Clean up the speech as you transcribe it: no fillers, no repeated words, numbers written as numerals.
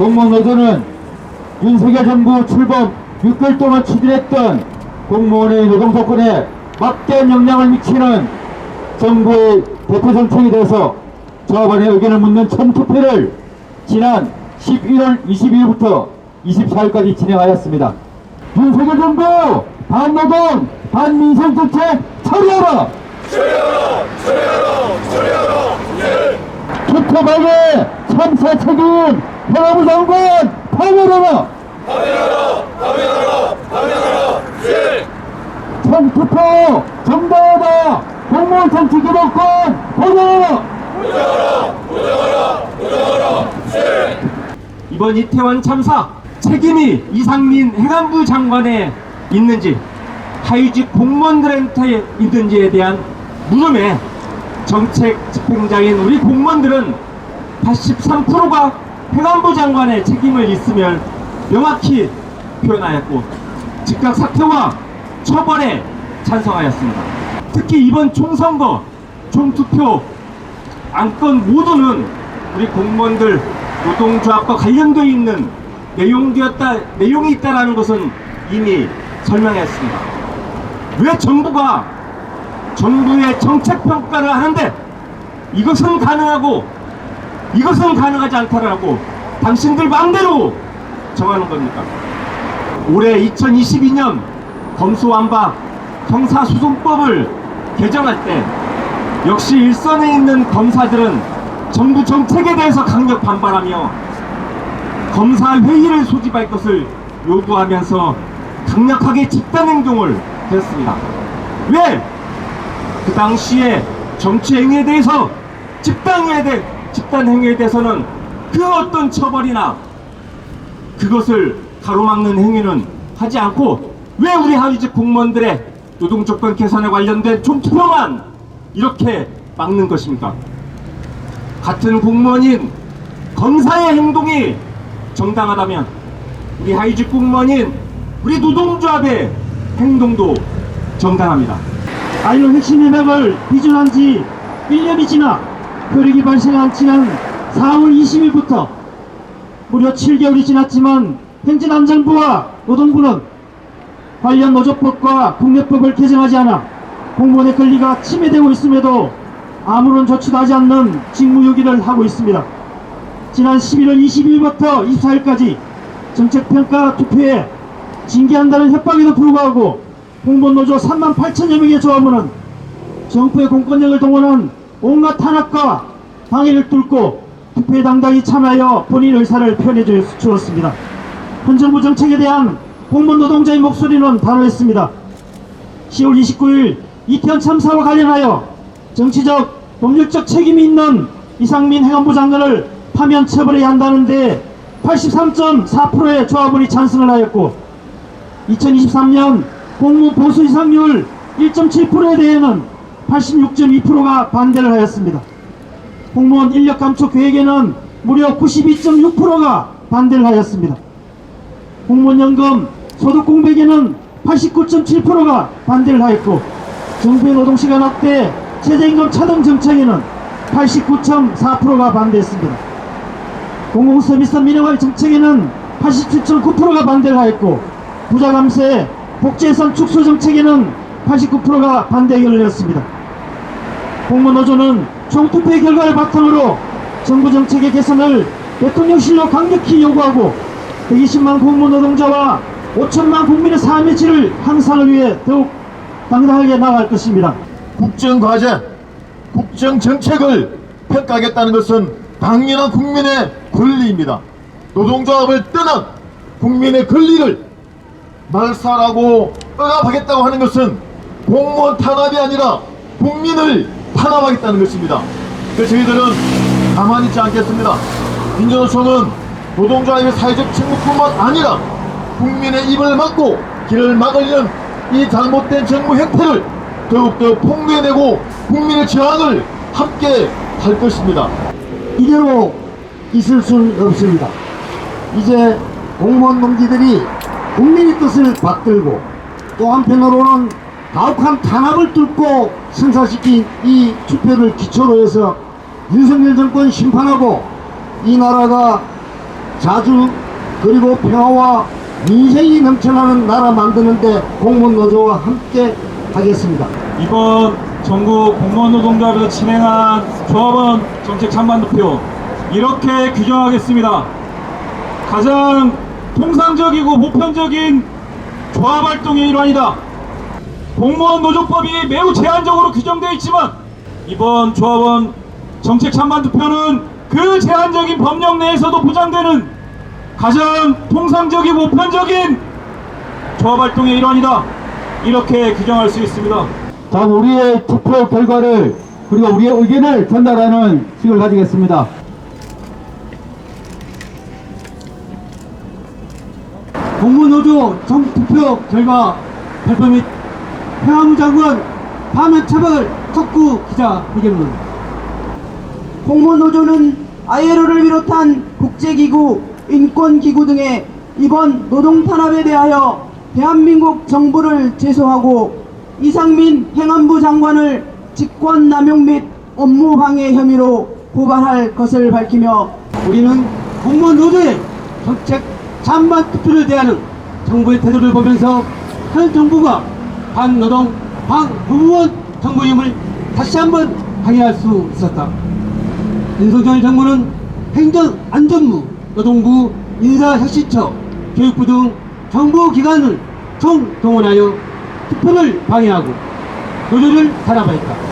공무원 노조는 윤석열 정부 출범 6개월 동안 추진했던 공무원의 노동 조건에 막대한 영향을 미치는 정부의 대표 정책에 대해서 조합원의 의견을 묻는 청투표를 지난 11월 22일부터 24일까지 진행하였습니다. 윤석열 정부 반노동 반민생 정책 처리하라! 처리하라! 처리하라! 처리하라! 예! 투표방해 참사 책임 행안부 장관 파면하라! 파면하라! 파면하라! 파면하라! 예! 청투표 정당하다 공무원 정치 기본권 보장하라! 보장하라! 보장하라! 보장하라! 예! 이번 이태원 참사 책임이 이상민 행안부 장관에 있는지 하위직 공무원들한테 있는지에 대한 물음에 정책 집행자인 우리 공무원들은 83%가 행안부 장관의 책임을 있음을 명확히 표현하였고 즉각 사퇴와 처벌에 찬성하였습니다. 특히 이번 총선거 총투표 안건 모두는 우리 공무원들 노동조합과 관련되어 있는 내용이 있다라는 것은 이미 설명했습니다. 왜 정부가 정부의 정책 평가를 하는데 이것은 가능하고 이것은 가능하지 않다라고 당신들 마음대로 정하는 겁니까? 올해 2022년 검수완박 형사소송법을 개정할 때 역시 일선에 있는 검사들은 정부 정책에 대해서 강력 반발하며 검사회의를 소집할 것을 요구하면서 강력하게 집단행동을 했습니다. 왜? 그 당시에 정치행위에 대해서 집단행위에 대해서는 그 어떤 처벌이나 그것을 가로막는 행위는 하지 않고 왜 우리 하위직 공무원들의 노동조건 개선에 관련된 총투표만 이렇게 막는 것입니까? 같은 공무원인 검사의 행동이 정당하다면 우리 하위직 공무원인 우리 노동조합의 행동도 정당합니다. 아이론 핵심 협약을 비준한 지 1년이 지나 효력이 발생한 지난 4월 20일부터 무려 7개월이 지났지만 행정안전부와 노동부는 관련 노조법과 국내법을 개정하지 않아 공무원의 권리가 침해되고 있음에도 아무런 조치도 하지 않는 직무유기를 하고 있습니다. 지난 11월 22일부터 24일까지 정책평가 투표에 징계한다는 협박에도 불구하고 공무원 노조 3만 8천여 명의 조합원은 정부의 공권력을 동원한 온갖 탄압과 방해를 뚫고 투표에 당당히 참여하여 본인 의사를 표현해 주었습니다. 현 정부 정책에 대한 공무원 노동자의 목소리는 단호했습니다. 10월 29일 이태원 참사와 관련하여 정치적, 법률적 책임이 있는 이상민 행안부 장관을 파면 처벌해야 한다는데 83.4%의 조합원이 찬성을 하였고 2023년 공무 보수 이상률 1.7%에 대해는 86.2%가 반대를 하였습니다. 공무원 인력 감축 계획에는 무려 92.6%가 반대를 하였습니다. 공무원연금 소득 공백에는 89.7%가 반대를 하였고 정부의 노동시간 확대 최저임금 차등 정책에는 89.4%가 반대했습니다. 공공서비스 민영화 정책에는 87.9%가 반대를 하였고 부자 감세 복지예산 축소 정책에는 89%가 반대 의견을 냈습니다. 공무원 노조는 총투표의 결과를 바탕으로 정부 정책의 개선을 대통령실로 강력히 요구하고 120만 공무원 노동자와 5천만 국민의 삶의 질을 향상을 위해 더욱 당당하게 나아갈 것입니다. 국정과제, 국정정책을 평가하겠다는 것은 당연한 국민의 권리입니다. 노동조합을 떠난 국민의 권리를 말살하고 억압하겠다고 하는 것은 공무원 탄압이 아니라 국민을 탄압하겠다는 것입니다. 그래서 저희들은 가만히 있지 않겠습니다. 민주노총은 노동조합의 사회적 책무뿐만 아니라 국민의 입을 막고 길을 막으려는 이 잘못된 정부 행태를 더욱더 폭로해내고 국민의 저항을 함께 할 것입니다. 이대로 있을 수는 없습니다. 이제 공무원 동지들이 국민의 뜻을 받들고 또 한편으로는 가혹한 탄압을 뚫고 성사시킨 이 투표를 기초로 해서 윤석열 정권 심판하고 이 나라가 자주 그리고 평화와 민생이 넘쳐나는 나라 만드는데 공무원 노조와 함께 하겠습니다. 이번 전국 공무원 노동조합에서 진행한 조합원 정책 찬반투표 이렇게 규정하겠습니다. 가장 통상적이고 보편적인 조합 활동의 일환이다. 공무원 노조법이 매우 제한적으로 규정되어 있지만 이번 조합원 정책 찬반투표는 그 제한적인 법령 내에서도 보장되는 가장 통상적이고 보편적인 조합 활동의 일환이다. 이렇게 규정할 수 있습니다. 자, 우리의 투표 결과를 그리고 우리의 의견을 전달하는 식을 가지겠습니다. 공무노조 정투표 결과 발표 및 평화부 장관 파면 처벌 촉구 기자회견문. 공무노조는 ILO를 비롯한 국제기구, 인권기구 등의 이번 노동 탄압에 대하여 대한민국 정부를 제소하고 이상민 행안부 장관을 직권남용 및 업무방해 혐의로 고발할 것을 밝히며 우리는 공무원 노조의 정책 찬반 투표를 대하는 정부의 태도를 보면서 현 정부가 반노동, 반공무원 정부임을 다시 한번 확인할 수 있었다. 윤석열 정부는 행정안전부, 노동부, 인사혁신처, 교육부 등 정부기관을 총동원하여 투표를 방해하고 노조를 탄압하였다.